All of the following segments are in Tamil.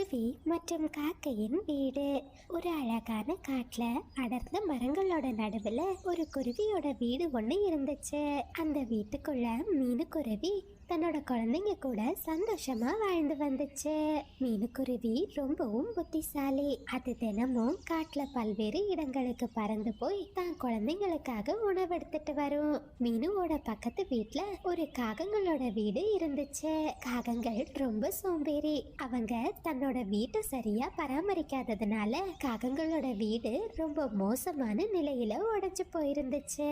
குருவி மற்றும் காக்கையின் வீடு. ஒரு அழகான காட்டுல அடர்ந்த மரங்களோட நடுவுல ஒரு குருவியோட வீடு ஒண்ணு இருந்துச்சு. அந்த வீட்டுக்குள்ள மீனுக்குருவி தன்னோட குழந்தைங்க கூட சந்தோஷமா வாழ்ந்து வந்துச்சு. மீனுக்குருவி ரொம்பவும் புத்திசாலி. அது தினமும் காட்டுல பல்வேறு இடங்களுக்கு பறந்து போய் தான் குழந்தைங்களுக்காக உணவு எடுத்துட்டு வரும். மீனுவோட பக்கத்து வீட்டுல ஒரு காகங்களோட வீடு இருந்துச்சு. காகங்கள் ரொம்ப சோம்பேறி. அவங்க தன்னோட வீட்டை சரியா பராமரிக்காததுனால காகங்களோட வீடு ரொம்ப மோசமான நிலையில உடைஞ்சு போயிருந்துச்சு.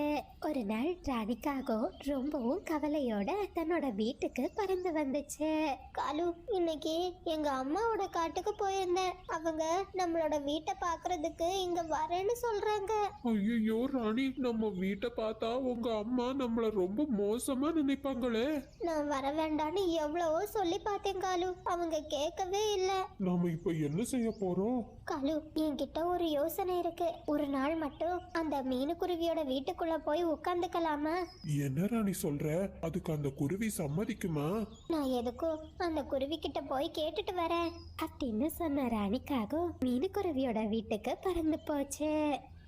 ஒரு நாள் ராணிக்காகம் ரொம்பவும் கவலையோட தன்னோட வீட்டுக்கு பறந்து வந்துச்சு. காலு, இன்னைக்கு எங்க அம்மாவோட காட்டுக்கு போயிருந்தேன். அவங்க நம்மளோட வீட்டை பாக்குறதுக்கு இங்க வரேன்னு சொல்றாங்க. ஐயோ ராணி, நம்ம வீட்டை பார்த்தா உங்க அம்மா நம்மள ரொம்ப மோசமா நினைப்பாங்களே. நான் வர வேண்டான்னு எவ்வளவோ சொல்லி பார்த்தேன் காலு, அவங்க கேட்கவே இல்ல. நாம இப்ப என்ன செய்ய போறோம்? காலு, என்கிட்ட ஒரு யோசனை இருக்கு. ஒரு நாள் மட்டும் அந்த மீனுக்குருவியோட வீட்டுக்குள்ள போய் உட்காந்துக்கலாமா? என்ன ராணி சொல்ற? அதுக்கு அந்த குருவி சம்மதிக்குமா? நான் எதுக்கும் அந்த குருவி கிட்ட போய் கேட்டுட்டு வரேன் அப்படின்னு சொன்ன ராணிக்காகம் மீனுக்குருவியோட வீட்டுக்கு பறந்து போச்சு.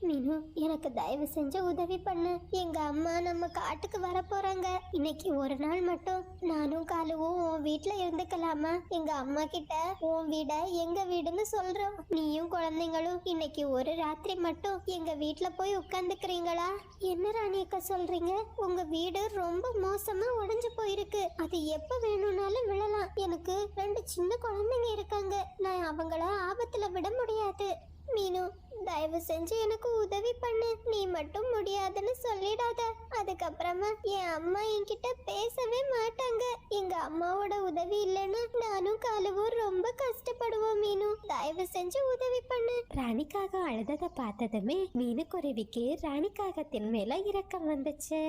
மீனு, எனக்கு தயவு செஞ்சு உதவி பண்ணு. எங்க அம்மா நம்ம காட்டுக்கு வர போறாங்க. இன்னைக்கு ஒரு நாள் மட்டும் நானும் காலுவும் உன் வீட்டுல இருந்துக்கலாமா? எங்க அம்மா கிட்ட உன் வீட எங்க வீடுன்னு சொல்றோம். நீயும் குழந்தைங்களும் இன்னைக்கு ஒரு ராத்திரி மட்டும் எங்க வீட்டுல போய் உட்காந்துக்கிறீங்களா? என்ன ராணி அக்கா சொல்றீங்க? உங்க வீடு ரொம்ப மோசமா உடைஞ்சு போயிருக்கு. அது எப்ப வேணும்னாலும் விழலாம். எனக்கு 2 சின்ன குழந்தைங்க இருக்காங்க. நான் அவங்கள ஆபத்துல விட முடியாது. மீனு, தயவு செஞ்சு எனக்கு உதவி பண்ணு. நீ மட்டும் முடியாதுன்னு சொல்லிடாத. அதுக்கப்புறமா என் அம்மா என்கிட்ட பேசவே மாட்டாங்க. எங்க அம்மாவோட உதவி இல்லைன்னா நானும் காலுவும் ரொம்ப கஷ்டப்படுவோம். மீனு, தயவு செஞ்சு உதவி பண்ணு. ராணிக்காகம் அழுததை பார்த்ததுமே மீனுக்குருவிக்கு ராணிக்காகத்தின் மேல இரக்கம் வந்துச்சு.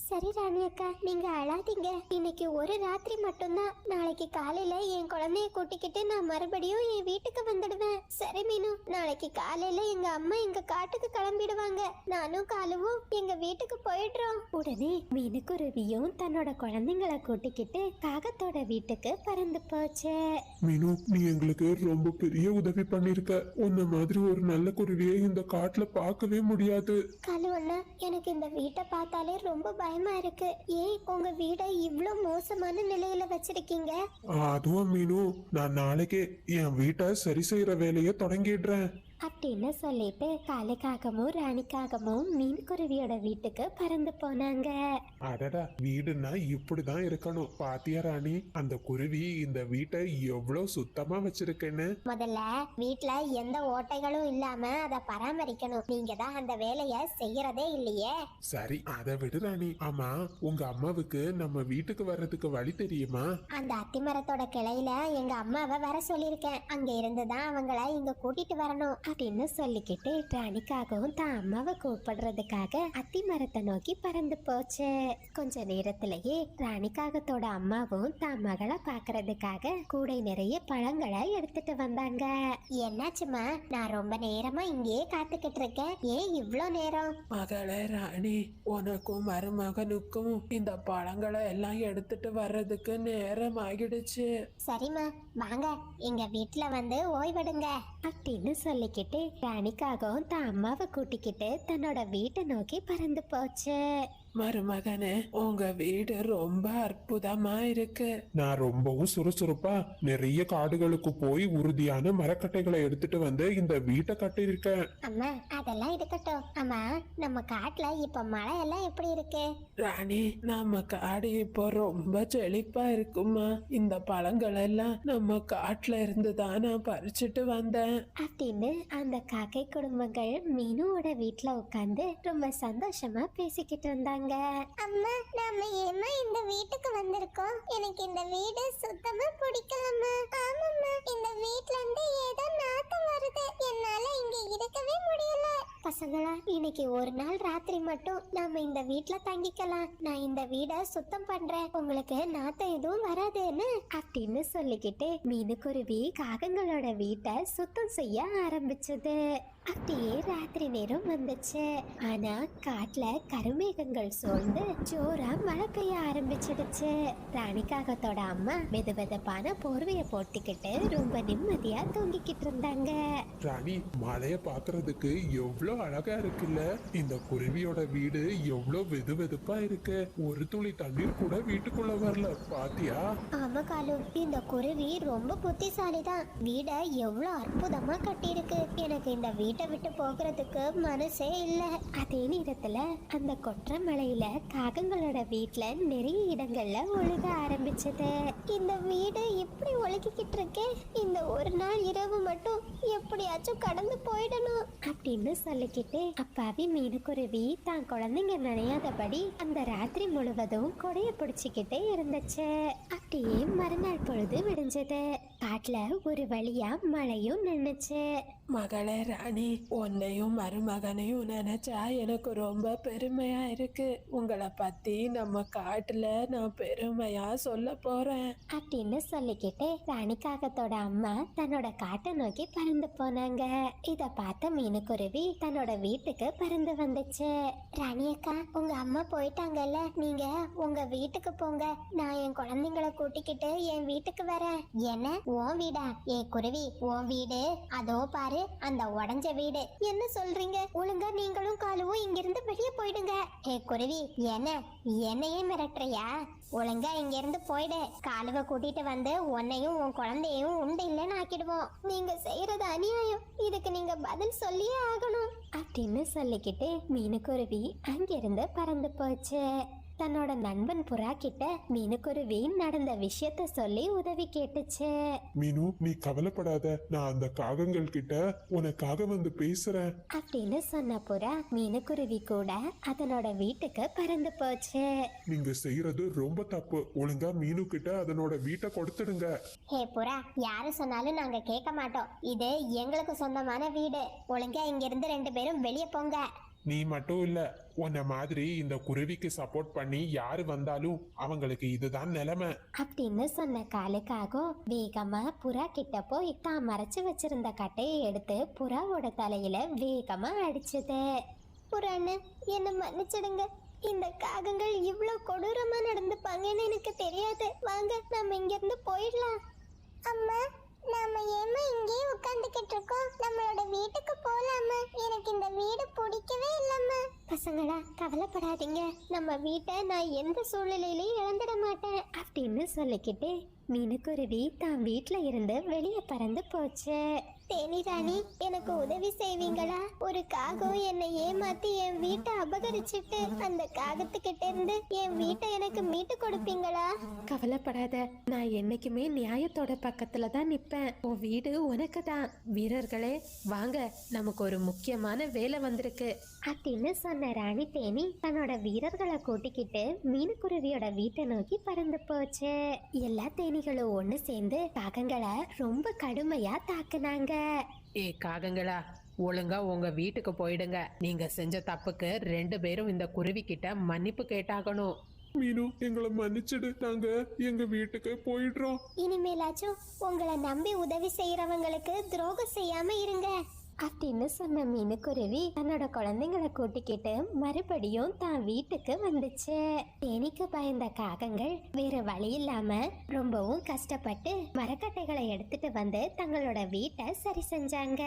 சரி ராணி அக்கா, நீங்க அழாதீங்க. இன்னைக்கு ஒரு ராத்திரி மட்டும்தான். நாளைக்கு காலையில என் குழந்தைய கூட்டிக்கிட்டு நான் மறுபடியும் என் வீட்டுக்கு வந்துடுவேன். சரி மீனு, நாளைக்கு காலையில எங்க அம்மா எங்க காட்டுக்கு கிளம்பிடுவாங்க. நானும் காலுவும் எங்க வீட்டுக்கு போயிடுறோம். உடனே மீனுக்குருவியும் தன்னோட குழந்தைங்களை கூட்டிக்கிட்டு காகத்தோட வீட்டுக்கு பறந்து போச்சு. மீனு, நீ எங்களுக்கு ரொம்ப பெரிய உதவி பண்ணிருக்க. உன்ன மாதிரி ஒரு நல்ல குருவியை இந்த காட்டுல பார்க்கவே முடியாது. காலு அண்ணா, எனக்கு இந்த வீட்டை பார்த்தாலே ரொம்ப பயமா இருக்கு. ஏன் உங்க வீடை இவ்ளோ மோசமான நிலையில வச்சிருக்கீங்க? அதுவும் மீனு, நான் நாளைக்கே என் வீட்டை சரி செய்யற வேலையை தொடங்கிடுறேன் அப்படின்னு சொல்லிட்டு காலைக்காகமும் ராணிக்காகமும் மீன்குருவியோட வீட்டுக்கு பறந்து போனாங்க. அடடா, வீடுன்னா இப்படிதான் இருக்கணும். பாத்தியா ராணி, அந்த குருவி இந்த வீட்டை எவ்வளவு சுத்தமா வச்சிருக்கேன்னு. முதல்ல வீட்ல எந்த ஓட்டைகளும் இல்லாம அதை பராமரிக்கணும். நீங்க தான் அந்த வேலைய செய்யறதே இல்லையே. சரி, அதை விடு ராணி. ஆமா, உங்க அம்மாவுக்கு நம்ம வீட்டுக்கு வர்றதுக்கு வழி தெரியுமா? அந்த அத்திமரத்தோட கிளையில எங்க அம்மாவை வர சொல்லிருக்கேன். அங்க இருந்துதான் அவங்கள இங்க கூட்டிட்டு வரணும் அப்படின்னு சொல்லிக்கிட்டு ராணிக்காகவும் தான் அம்மாவை கூப்பிடுறதுக்காக அத்தி மரத்தை நோக்கி பறந்து போச்சு. கொஞ்ச நேரத்திலேயே ராணிக்காகத்தோட அம்மாவும் தான் மகளை பாக்குறதுக்காக கூடை நிறைய பழங்களை எடுத்துட்டு வந்தாங்க. என்னாச்சுமா? நான் ரொம்ப நேரமா இங்கேயே காத்துக்கிட்டு இருக்கேன். ஏன் இவ்ளோ நேரம்? மகளே ராணி, உனக்கும் மருமகனுக்கும் இந்த பழங்களை எல்லாம் எடுத்துட்டு வர்றதுக்கு நேரம் ஆகிடுச்சு. சரிம்மா, வாங்க எங்க வீட்டுல வந்து ஓய்வெடுங்க அப்படின்னு சொல்லிக்கிட்டு ராணிக்காகவும் தான் அம்மாவை கூட்டிக்கிட்டு தன்னோட வீட்டை நோக்கி பறந்து போச்சு. மருமகனே, உங்க வீடு ரொம்ப அற்புதமா இருக்கு. நான் ரொம்பவும் சுறுசுறுப்பா நிறைய காடுகளுக்கு போய் உறுதியான மரக்கட்டைகளை எடுத்துட்டு வந்து இந்த வீட்டை கட்டியிருக்கேன். அம்மா, அதெல்லாம் இருக்கட்டும். அம்மா, நம்ம காட்டுல இப்ப மழை எல்லாம் எப்படி இருக்கு? ராணி, நம்ம காடு இப்போ ரொம்ப செழிப்பா இருக்குமா. இந்த பழங்கள் எல்லாம் நம்ம காட்டுல இருந்து தான் நான் பறிச்சுட்டு வந்தேன் அப்படின்னு அந்த காக்கை குடும்பங்கள் மீனுவோட வீட்டுல உட்காந்து ரொம்ப சந்தோஷமா பேசிக்கிட்டு இருந்தாங்க. அம்மா, நாம ஏமா இந்த வீட்டுக்கு வந்திருக்கோம்? எனக்கு இந்த வீடு சுத்தமா பிடிக்கலம்மா. ஆமாம்மா, இந்த வீட்ல இருந்து ஏதோ நாத்தம் வருது. என்னால இங்க இருக்கவே முடியல. பசங்களா, இன்னைக்கு ஒரு நாள் ராத்திரி மட்டும் நாம இந்த வீட்ல தங்கிக்கலாம். நான் இந்த வீட சுத்தம் பண்றேன். உங்களுக்கு நாத்தம் எதுவும் வராதுன்னு அப்படின்னு சொல்லிக்கிட்டு மீனுக்குருவி காகங்களோட வீட்டை சுத்தம் செய்ய ஆரம்பிச்சது. அப்படியே ராத்திரி நேரம் வந்துச்சு. ஆனா காட்டுல கருமேகங்கள் சூழ்ந்து ஜோரா மழை பெய்ய ஆரம்பிச்சிடுச்சு. ராணிக்காகத்தோட அம்மா வெது வெதப்பான போர்வைய போட்டுக்கிட்டு ரொம்ப நிம்மதியா தூங்கிக்கிட்டு இருந்தாங்க. ராணி, மழைய பாக்குறதுக்கு எவ்வளவு அழகா இருக்குல்ல. இந்த குருவியோட வீடு எவ்வளவு வெது வெதுப்பா இருக்கு. ஒரு துளி தண்ணீர் கூட வீட்டுக்குள்ள வரல, பாத்தியா? ஆமா காலு, இந்த குருவி ரொம்ப புத்திசாலிதான். வீட எவ்வளவு அற்புதமா கட்டியிருக்கு. எனக்கு இந்த வீட்டை விட்டு போகிறதுக்கு மனசே இல்ல. அதே நேரத்துல அந்த கொற்ற மலையில காகங்களோட வீட்டுல நிறைய இடங்கள்ல ஒழுக ஆரம்பிச்சது. இந்த வீடு இப்படி ஒழுகிக்கிட்டு இருக்கே, இந்த ஒரு நாள் இரவு மட்டும் எப்படியாச்சும் கடந்து போயிடணும் அப்படின்னு சொல்லிக்கிட்டு அப்பாவி மீனுக்குருவி தான் குழந்தைங்க நினையாதபடி அந்த ராத்திரி முழுவதும் கொடைய பிடிச்சுக்கிட்டே இருந்துச்சு. அப்படியே மறுநாள் பொழுது விடிஞ்சது. காட்டுல ஒரு வழியா மழையும் நின்னுச்சு. மகளே ராணி, உன்னையும் மருமகனையும் நினைச்சா எனக்கு ரொம்ப பெருமையா இருக்கு. உங்களை பத்தி நம்ம காட்டுல நான் பெருமையா சொல்ல போறேன் அப்படின்னு சொல்லிக்கிட்டு ராணிக்காகத்தோட அம்மா தன்னோட காட்டை நோக்கி பறந்து போனாங்க. இத பார்த்த மீனுக்குருவி தன்னோட வீட்டுக்கு பறந்து வந்துச்சு. ராணி அக்கா, உங்க அம்மா போயிட்டாங்கல்ல, நீங்க உங்க வீட்டுக்கு போங்க. நான் என் குழந்தைங்களை கூட்டிக்கிட்டு என் வீட்டுக்கு வரேன். என்ன, உன் வீடா? ஏ குருவி, உன் வீடு அதோ பாரு, அந்த உடஞ்ச வீடு. என்ன சொல்றீங்க? ஒழுங்கா நீங்களும் காலுவும் இங்கிருந்து வெளியே போயிடுங்க. ஏ குருவி, என்னையே மிரட்டுறியா? ஒழுங்கா இங்க இருந்து போயிடு. காலுவை கூட்டிட்டு வந்து உன்னையும் உன் குழந்தையும் உண்டு இல்லைன்னு ஆக்கிடுவோம். நீங்க செய்யறது அநியாயம். இதுக்கு நீங்க பதில் சொல்லியே ஆகணும் அப்படின்னு சொல்லிக்கிட்டு மீனுக்குருவி அங்கிருந்து பறந்து போச்சு. தன்னோட நண்பன் புறா கிட்ட மீனுக்குருவி நடந்த விஷயத்த சொல்லி உதவி கேட்டுச்சு. மீனு, நீ கவலைப்படாத, நான் அந்த காகங்கள் கிட்ட உனக்காக வந்து பேசுறேன் அப்படின்னு சொன்ன புறா மீனுக்குருவி கூட அதனோட வீட்டுக்கு பறந்து போச்சு. நீங்க செய்யறது ரொம்ப தப்பு. ஒழுங்கா மீனு கிட்ட அதனோட வீட்டை கொடுத்துடுங்க. ஹே புறா, யாரு சொன்னாலும் நாங்க கேட்க மாட்டோம். இது எங்களுக்கு சொந்தமான வீடு. ஒழுங்கா இங்க இருந்து 2 பேரும் வெளியே போங்க. நீ மட்டும் இல்ல, உன்ன மாதிரி இந்த குருவிக்கு சப்போர்ட் பண்ணி யாரு வந்தாலும் அவங்களுக்கு இதுதான் நிலைமை அப்படின்னு சொன்ன காலுக்காக வேகமா புறா கிட்ட போய் தான் மறைச்சு வச்சிருந்த கட்டையை எடுத்து புறாவோட தலையில வேகமா அடிச்சது. புறான்னு என்ன மன்னிச்சிடுங்க. இந்த காகங்கள் இவ்வளவு கொடூரமா நடந்துப்பாங்கன்னு எனக்கு தெரியாது. வாங்க நம்ம இங்க இருந்து போயிடலாம். அம்மா, நாம ஏமா இங்கே உட்கார்ந்துகிட்டு இருக்கோம்? நம்மளோட வீட்டுக்கு போலாமா? எனக்கு இந்த வீடு பிடிக்கவே இல்லம்மா. பசங்களா, கவலைப்படாதீங்க, நம்ம வீட்டை நான் எந்த சூழ்நிலையிலையும் இழந்துட மாட்டேன் அப்படின்னு சொல்லிக்கிட்டு மீனுக்குருவி தான் வீட்டுல இருந்து வெளியே பறந்து போச்சு. தேனி ராணி, எனக்கு உதவி செய்வீங்களா? ஒரு காகம் என்னை ஏமாத்தி என் வீட்டை அபகரிச்சிட்டு, அந்த காகத்துக்கிட்ட இருந்து என் வீட்டை எனக்கு மீட்டு கொடுப்பீங்களா? கவலைப்படாத, நான் என்னைக்குமே நியாயத்தோட பக்கத்துல தான் நிப்பேன். உன் வீடு உனக்கு தான். வீரர்களே வாங்க, நமக்கு ஒரு முக்கியமான வேலை வந்திருக்கு அப்படின்னு சொன்ன ராணி தேனி தன்னோட வீரர்களை கூட்டிக்கிட்டு மீனுக்குருவியோட வீட்டை நோக்கி பறந்து போச்சு. எல்லா தேனிகளும் ஒண்ணு சேர்ந்து காகங்களை ரொம்ப கடுமையா தாக்குனாங்க. ஏ காகங்களா, ஒழுங்கா உங்க வீட்டுக்கு போயிடுங்க. நீங்க செஞ்ச தப்புக்கு 2 பேரும் இந்த குருவி கிட்ட மன்னிப்பு கேட்டாகணும். மீனு, எங்களை மன்னிச்சிடு, நாங்க எங்க வீட்டுக்கு போயிடுறோம். இனிமேலாச்சும் உங்களை நம்பி உதவி செய்யறவங்களுக்கு துரோகம் செய்யாம இருங்க அப்படின்னு சொன்ன மீனுக்குருவி தன்னோட குழந்தைங்களை கூட்டிக்கிட்டு மறுபடியும் தான் வீட்டுக்கு வந்துச்சு. தேனிக்கு பயந்த காகங்கள் வேற வழி இல்லாம ரொம்பவும் கஷ்டப்பட்டு மரக்கட்டைகளை எடுத்துட்டு வந்து தங்களோட வீட்டை சரி செஞ்சாங்க.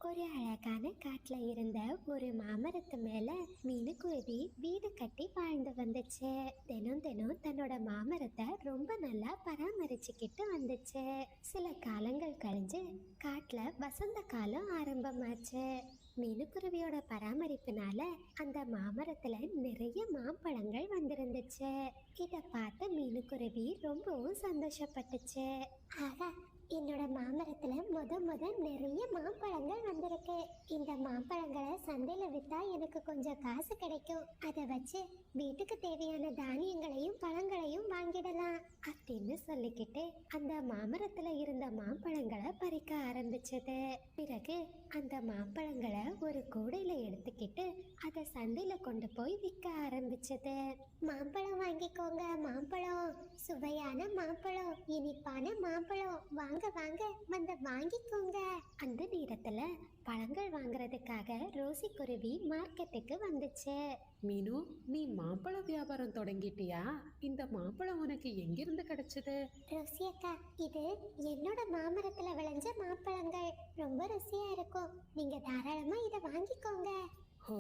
ஒரு அழகான காட்டுல இருந்த ஒரு மாமரத்து மேல மீனுக்குருவி வீடு கட்டி வாழ்ந்து வந்துச்சு. தினம் தினம் தன்னோட மாமரத்தை ரொம்ப நல்லா பராமரிச்சுக்கிட்டு வந்துச்சு. சில காலங்கள் கழிஞ்சு காட்டுல வசந்த காலம் ஆரம்பமாச்சு. மீனுக்குருவியோட பராமரிப்புனால அந்த மாமரத்துல நிறைய மாம்பழங்கள் வந்திருந்துச்சு. இத பார்த்த மீனுக்குருவி ரொம்பவும் சந்தோஷப்பட்டுச்சு. ஆகா, என்னோட மாமரத்துல முத நிறைய மாம்பழங்கள் வந்திருக்கு. இந்த மாம்பழங்களை சந்தையில வித்தா எனக்கு கொஞ்சம் காசு கிடைக்கும். அதை வச்சு வீட்டுக்கு தேவையான தானியங்களையும் பழங்களையும் வாங்கிடலாம் அப்படின்னு சொல்லிக்கிட்டு அந்த மாமரத்துல இருந்த மாம்பழங்களை பறிக்க ஆரம்பிச்சது. பிறகு அந்த மாம்பழங்களை ஒரு கூடையில எடுத்துக்கிட்டு அதை சந்தையில கொண்டு போய் விற்க ஆரம்பிச்சது. மாம்பழம் வாங்கிக்கோங்க, மாம்பழம் சுவையான மாம்பழம், இனிப்பான மாம்பழம், வாங்க வாங்க வாங்க வந்து வாங்கிக்கோங்க. அந்த நேரத்துல பழங்கள் வாங்குறதுக்காக ரோசி குருவி மார்க்கெட்டுக்கு வந்துச்சு. மீனு, நீ மாம்பழ வியாபாரம் தொடங்கிட்டியா? இந்த மாம்பழம் உனக்கு எங்கிருந்து கிடைச்சது? ரோசி அக்கா, இது என்னோட மாமரத்துல விளைஞ்ச மாம்பழங்கள். ரொம்ப ருசியா இருக்கும். நீங்க தாராளமா இதை வாங்கிக்கோங்க. ஓ,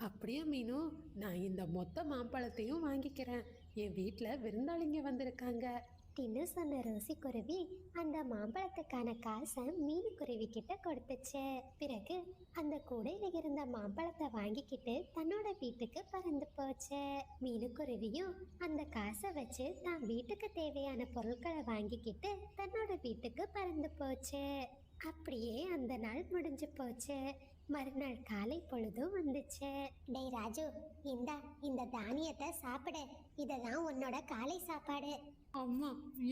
அப்படியா மீனு? நான் இந்த மொத்த மாம்பழத்தையும் வாங்கிக்கிறேன். என் வீட்ல விருந்தாளிங்க வந்திருக்காங்க. அப்படின்னு சொன்ன ரோசி குருவி அந்த மாம்பழத்துக்கான காசை மீனு குருவி கிட்ட கொடுத்துச்சு. பிறகு அந்த கூடையில இருந்த மாம்பழத்தை வாங்கிக்கிட்டு தன்னோட வீட்டுக்கு பறந்து போச்சு. மீனு குருவியும் அந்த காசை வச்சு தான் வீட்டுக்கு தேவையான பொருட்களை வாங்கிக்கிட்டு தன்னோட வீட்டுக்கு பறந்து போச்சு. அப்படியே அந்த நாள் முடிஞ்சு போச்சு. மறுநாள் காலை பொழுதும் வந்துச்சு. டேய் ராஜு, இந்த தானியத்தை சாப்பிடு. இததான் உன்னோட காலை சாப்பாடு. அம்மா,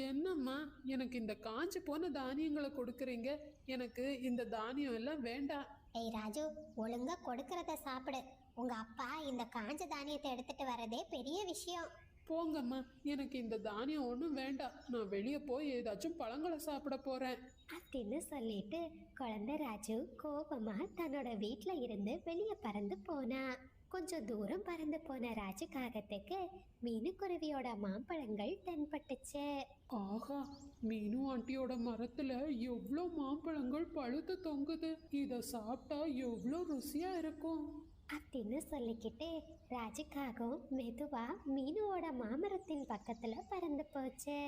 என்னம்மா எனக்கு இந்த காஞ்சு போன தானியங்களை கொடுக்குறீங்க? எனக்கு இந்த தானியம் எல்லாம் வேண்டாம். டேய் ராஜு, ஒழுங்கா கொடுக்கறத சாப்பிடு. உங்க அப்பா இந்த காஞ்ச தானியத்தை எடுத்துட்டு வரதே பெரிய விஷயம். போங்கம்மா, எனக்கு இந்த தானியம் ஒன்றும் வேண்டாம். நான் வெளியே போய் ஏதாச்சும் பழங்களை சாப்பிட போறேன் அப்படின்னு சொல்லிட்டு குழந்தை ராஜு கோபமா தன்னோட வீட்டுல இருந்து வெளியே பறந்து போனா. கொஞ்சம் தூரம் பறந்து போன ராஜு காகத்துக்கு மீனு குருவியோட மாம்பழங்கள் தென்பட்டுச்சு. ஆஹா, மீனு ஆண்டியோட மரத்துல எவ்வளோ மாம்பழங்கள் பழுத்து தொங்குது. இத சாப்பிட்டா எவ்வளோ ருசியா இருக்கும் அப்படின்னு சொல்லிக்கிட்டு ராஜுக்காகவும் மெதுவா மீனுவோட மாமரத்தின் பக்கத்துல பறந்து போச்சு.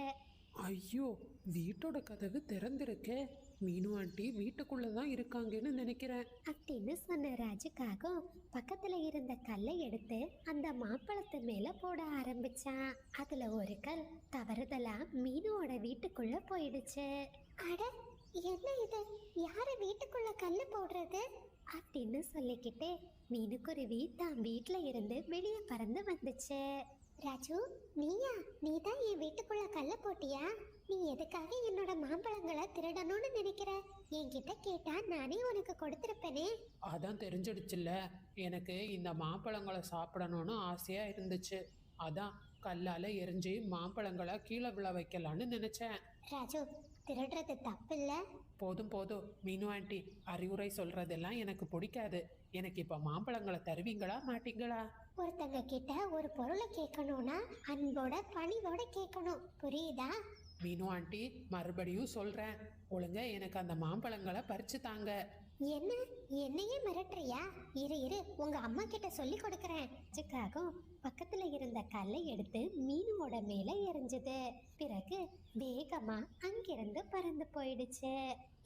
ஐயோ, வீட்டோட கதவு திறந்திருக்கே. மீனு ஆண்டி வீட்டுக்குள்ளதான் இருக்காங்கன்னு நினைக்கிறேன். அப்படின்னு சொன்ன ராஜுக்காகவும் பக்கத்துல இருந்த கல்லை எடுத்து அந்த மாம்பழத்து மேல போட ஆரம்பிச்சான். அதுல ஒரு கல் தவறுதலா மீனுவோட வீட்டுக்குள்ள போயிடுச்சு. அட, என்ன இது? யாரு வீட்டுக்குள்ள கல்லு போடுறது? அப்படின்னு சொல்லிக்கிட்டு மீனுக்குருவி தான் வீட்டுல இருந்து வெளியே பறந்து வந்துச்சு. ராஜு, நீதான் என் வீட்டுக்குள்ள கல்ல போட்டியா? நீ எதுக்காக என்னோட மாம்பழங்களை திருடணும்னு நினைக்கிற? என்கிட்ட கேட்டா நானே உனக்கு கொடுத்திருப்பேனே. அதான் தெரிஞ்சிடுச்சுல்ல, எனக்கு இந்த மாம்பழங்களை சாப்பிடணும்னு ஆசையா இருந்துச்சு. அதான் கல்லால எரிஞ்சு மாம்பழங்களை கீழே விழ வைக்கலான்னு நினைச்சேன். ராஜு, திருடுறது தப்பு இல்ல. போதும் போதும் மீனு ஆண்டி, அறிவுரை சொல்றதெல்லாம் எனக்கு பிடிக்காது. எனக்கு இப்ப மாம்பழங்களை தருவீங்களா மாட்டீங்களா? ஒருத்தங்க கிட்ட ஒரு பொருளை கேட்கணும்னா அன்போட பணிவோட கேட்கணும், புரியுதா? மீனு ஆண்டி, மறுபடியும் சொல்றேன், ஒழுங்கா எனக்கு அந்த மாம்பழங்களை பறிச்சு தாங்க. என்ன, என்னையே மிரட்டுறியா? இரு, உங்க அம்மா கிட்ட சொல்லி கொடுக்கறேன். ராஜுக்காகவும் பக்கத்துல இருந்த கல்லை எடுத்து மீனுவோட மேல எரிஞ்சது. பிறகு வேகமா அங்கிருந்து பறந்து போயிடுச்சு.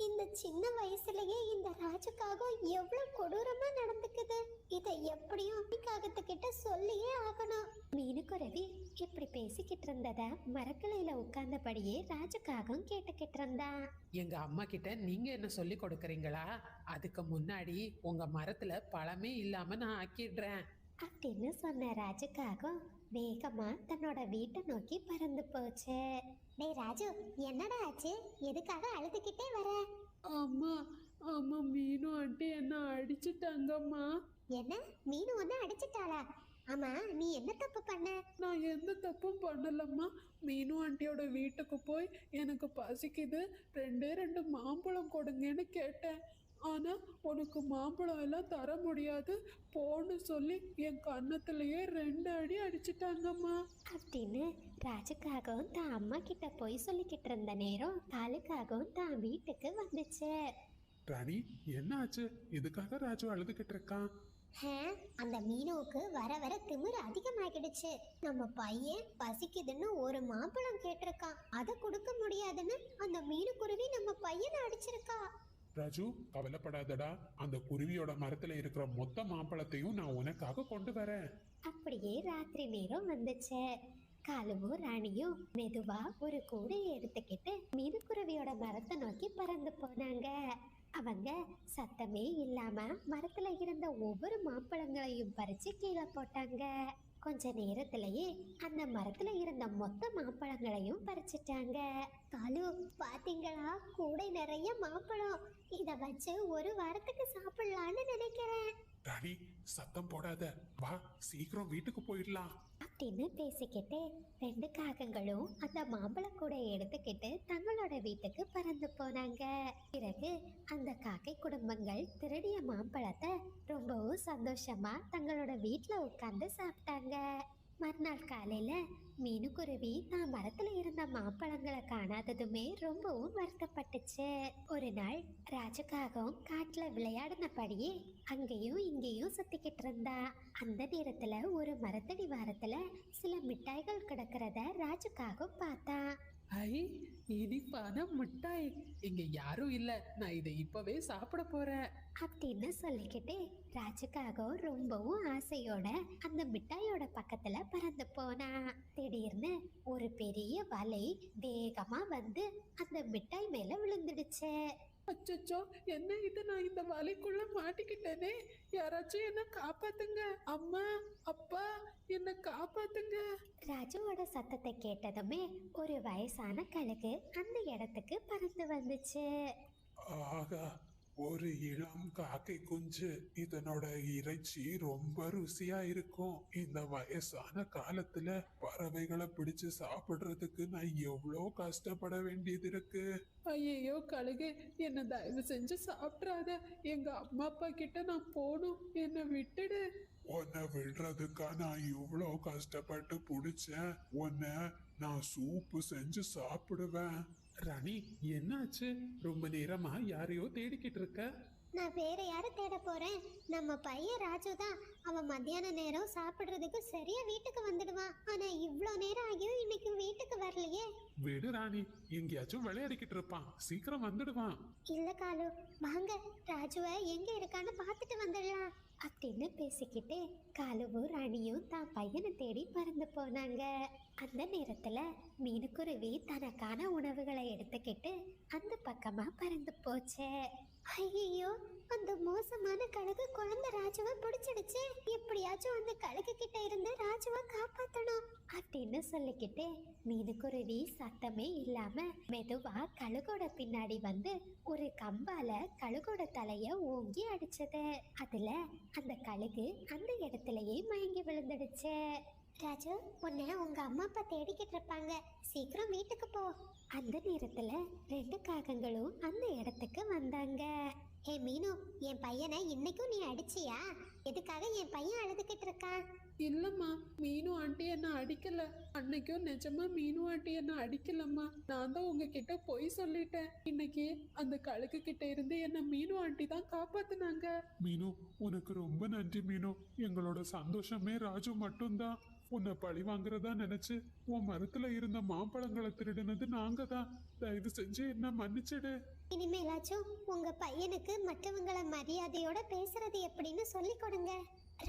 இந்த சின்ன வயசுலயே இந்த ராஜுக்காக எவ்வளவு கொடூரமா நடந்துக்குது. இதை எப்படியும் காகத்துக்கிட்ட சொல்லியே ஆகணும். மீனுக்குருவி இப்படி பேசிக்கிட்டு இருந்தத மரக்கிளையில உட்கார்ந்தபடியே ராஜுக்காகவும் கேட்டுக்கிட்டு இருந்தான். எங்க அம்மா கிட்ட நீங்க என்ன சொல்லி கொடுக்கறீங்களா? அதுக்கு முன்னாடி உங்க மரத்துல பழமே இல்லாம நான் ஆக்கிடுறேன் அப்படின்னு சொன்ன ராஜுக்காகவும் வேகமா தன்னோட வீட்டை நோக்கி பறந்து போச்சு. டேய் ராஜு, என்னடா ஆச்சு? எதுக்காக அழுதுகிட்டே வர? அம்மா, அம்மா, மீனு ஆண்டி என்ன அடிச்சுட்டாங்கம்மா. என்ன, மீனு ஒன்னு அடிச்சிட்டாளா? ஆமா, நீ என்ன தப்பு பண்ண? நான் எந்த தப்பும் பண்ணலம்மா. மீனு ஆண்டியோட வீட்டுக்கு போய் எனக்கு பசிக்குது, ரெண்டு மாம்பழம் கொடுங்கன்னு கேட்டேன். ஆனா உனக்கு மாம்பழம் எல்லாம் தர முடியாது போன்னு சொல்லி என் கன்னத்திலேயே 2 அடி அடிச்சிட்டாங்கம்மா. அப்படின்னு ராஜுக்காகவும் தான் அம்மா கிட்ட போய் சொல்லிக்கிட்டு இருந்த நேரம் காலுக்காகவும் தான் வீட்டுக்கு வந்துச்சு. ராணி, என்ன ஆச்சு? இதுக்காக ராஜு அழுதுகிட்டு இருக்கான்? அந்த மீனுவுக்கு வர வர திமிரு அதிகமாகிடுச்சு. நம்ம பையன் பசிக்குதுன்னு ஒரு மாம்பழம் கேட்டிருக்கான். அதை கொடுக்க முடியாதுன்னு அந்த மீனு குருவி நம்ம பையனை அடிச்சிருக்கா. ராஜு, கவலைப்படாதடா. அந்த குருவியோட மரத்துல இருக்கிற மொத்த மாம்பழத்தையும் நான் உனக்காக கொண்டு வரேன். அப்படியே ராத்திரி நேரம் வந்துச்சு. காலுவும் ராணியும் மெதுவா ஒரு கூடையை எடுத்துக்கிட்டு மீனுக்குருவியோட மரத்தை நோக்கி பறந்து போனாங்க. அவங்க சத்தமே இல்லாம மரத்துல இருந்த ஒவ்வொரு மாம்பழங்களையும் பறிச்சு கீழே போட்டாங்க. கொஞ்ச நேரத்திலேயே அந்த மரத்துல இருந்த மொத்த மாம்பழங்களையும் பறிச்சிட்டாங்க. காலு, பாத்தீங்களா? கூடை நிறைய மாம்பழம். இத வச்சு ஒரு வாரத்துக்கு சாப்பிடலான்னு நினைக்கிறேன். ராணி, சத்தம் போடாத. வா, சீக்கிரம் வீட்டுக்கு போயிடலாம். அப்படின்னு பேசிக்கிட்டே ரெண்டு காகங்களும் அந்த மாம்பழ கூடையை எடுத்துக்கிட்டு தங்களோட வீட்டுக்கு பறந்து போனாங்க. பிறகு அந்த காக்கை குடும்பங்கள் திருடிய மாம்பழத்தை ரொம்பவும் சந்தோஷமா தங்களோட வீட்டுல உட்கார்ந்து சாப்பிட்டாங்க. மறுநாள் காலையில மீனுக்குருவி தான் மரத்துல இருந்த மாம்பழங்களை காணாததுமே ரொம்பவும் வருத்தப்பட்டுச்சு. ஒரு நாள் ராஜகாகம் காட்டுல விளையாடினபடியே அங்கேயும் இங்கேயும் சுத்திக்கிட்டு இருந்தா. அந்த நேரத்துல ஒரு மரத்தடி வாரத்துல சில மிட்டாய்கள் கிடக்கிறத ராஜகாகம் பார்த்தா. ஐ, இனிப்பான மிட்டாய். இங்க யாரும் இல்ல, நான் இதை இப்பவே சாப்பிட போறேன் அப்படின்னு சொல்லிக்கிட்டு ராஜகாகம் ரொம்பவும் ஆசையோட அந்த மிட்டாயோட பக்கத்துல பறந்து போனா. திடீர்னு ஒரு பெரிய வலை வேகமா வந்து அந்த மிட்டாய் மேல விழுந்துடுச்சு. அச்சச்சோ, என்ன இது, நான் இந்த வலைக்குள்ள மாட்டிக்கிட்டேனே. யாராச்சும் என்ன காப்பாத்துங்க. அம்மா, அப்பா, என்ன காப்பாத்துங்க. ராஜுவோட சத்தத்தை கேட்டதுமே ஒரு வயசான கழுகு அந்த இடத்துக்கு பறந்து வந்துச்சு. ஆகா, ஒரு இளம் காக்கை குஞ்சு. இதனோட இறைச்சி ரொம்ப ருசியா இருக்கும். இந்த வயசான காலத்துல பறவைகளை பிடிச்சு சாப்பிடுறதுக்கு நான் எவ்வளோ கஷ்டப்பட வேண்டியது இருக்கு. ஐயோ கழுகு, என்ன தயவு செஞ்சு சாப்பிட்றாத. எங்க அம்மா அப்பா கிட்ட நான் போகணும், என்னை விட்டுடு. உன்னை விடுறதுக்கா நான் இவ்வளோ கஷ்டப்பட்டு பிடிச்சேன். உன்னை நான் சூப்பு செஞ்சு சாப்பிடுவேன். ராணி, என்னாச்சு? ரொம்ப நேரமா யாரையோ தேடிக்கிட்டு இருக்க? நான் வேற யாரை தேட போறேன்? நம்ம பையன் ராஜு தான். அவன் மத்தியான நேரம் சாப்பிடுறதுக்கு சரியா வீட்டுக்கு வந்துடுவான். ஆனா இவ்ளோ நேரம் ஆகியும் இன்னைக்கு வீட்டுக்கு வரலையே. விடு ராணி, எங்கேயாச்சும் விளையாடிக்கிட்டு இருப்பான், சீக்கிரம் வந்துடுவான். இல்ல காலு, வாங்க ராஜுவை எங்க இருக்கான்னு பார்த்துட்டு வந்துடலாம் அப்படின்னு பேசிக்கிட்டு காலுவும் ராணியும் தான் பையனை தேடி பறந்து போனாங்க. அந்த நேரத்துல மீனுக்குருவி தனக்கான உணவுகளை எடுத்துக்கிட்டு அந்த பக்கமா பறந்து போச்சு. ஐயோ, அந்த மோசமான கழுகு குழந்தை ராஜுவை பிடிச்சிடுச்சு. எப்படியாச்சும் அந்த கழுகு கிட்ட இருந்து ராஜுவை காப்பாத்தணும் அப்படின்னு சொல்லிக்கிட்டு மீனுக்குருவி சத்தமே இல்லாம மெதுவா கழுகோட பின்னாடி வந்து ஒரு கம்பால கழுகோட தலைய ஓங்கி அடிச்சது. அதுல அந்த கழுகு அந்த இடத்துலயே மயங்கி விழுந்துடுச்சு. ராஜு, உன்னை உங்க அம்மா அப்பா தேடிக்கிட்டு இருப்பாங்க, சீக்கிரம் வீட்டுக்கு போ. அந்த நேரத்துல ரெண்டு காகங்களும் அந்த இடத்துக்கு வந்தாங்க. ஹே மீனு, என் பையனை இன்னைக்கும் நீ அடிச்சியா? எதுக்காக என் பையன் அழுதுகிட்டு இருக்கான்? இல்லம்மா, மீனு ஆண்டி என்ன அடிக்கல. அன்னைக்கும் நிஜமா மீனு ஆண்டி என்ன அடிக்கலம்மா. நான் தான் உங்ககிட்ட பொய் சொல்லிட்டேன். இன்னைக்கு அந்த கழுகு கிட்ட இருந்து என்ன மீனு ஆண்டி தான் காப்பாத்துனாங்க. மீனு, உனக்கு ரொம்ப நன்றி மீனு. எங்களோட சந்தோஷமே ராஜு மட்டும்தான். உன்னை பழி வாங்குறதா நினைச்சு உன் மரத்துல இருந்த மாம்பழங்களை திருடினது நாங்க தான். தயவு செஞ்சு என்ன மன்னிச்சிடு. இனிமேலாச்சும் உங்க பையனுக்கு மற்றவங்களை மரியாதையோட பேசுறது எப்படின்னு சொல்லி கொடுங்க.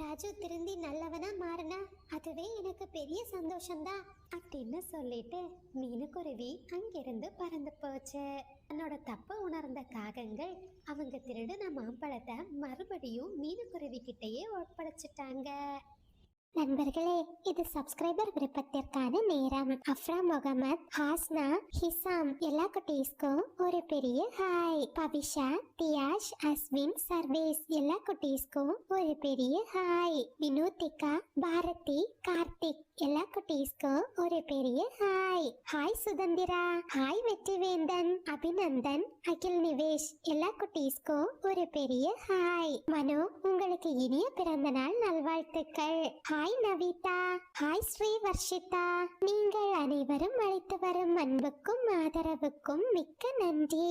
ராஜு திருந்தி நல்லவனா மாறினா அதுவே எனக்கு பெரிய சந்தோஷம்தான் அப்படின்னு சொல்லிட்டு மீனுக்குருவி அங்கிருந்து பறந்து போச்சு. தன்னோட தப்ப உணர்ந்த காகங்கள் அவங்க திருடின மாம்பழத்தை மறுபடியும் மீனுக்குருவி கிட்டேயே ஒப்படைச்சிட்டாங்க. நண்பர்களே, இது சப்ஸ்கிரைபர் விருப்பத்திற்கான நேரம். அஃப்ரா முகமது, ஹாஸ்னா, ஹிசாம் எல்லா குட்டீஸ்க்கும் ஒரு பெரிய ஹாய். பவிஷா, தியாஷ், அஸ்வின், சர்வேஸ் எல்லா குட்டீஸ்க்கும் ஒரு பெரிய ஹாய். வினோதிகா, பாரதி, கார்த்திக் எல்லா குட்டீஸ்க்கும் ஒரு பெரிய ஹாய். ஹாய் சுதந்திரா, ஹாய் வெற்றிவேந்தன், அபிநந்தன், அகில் நிவேஷ் எல்லா குட்டீஸ்க்கும் ஒரு பெரிய ஹாய். மனோ, உங்களுக்கு இனிய பிறந்த நாள் நல்வாழ்த்துக்கள். Hi Navitha, hi Sri Varshitha. நீங்கள் அனைவரும் அளித்து வரும் அன்புக்கும் ஆதரவுக்கும் மிக்க நன்றி.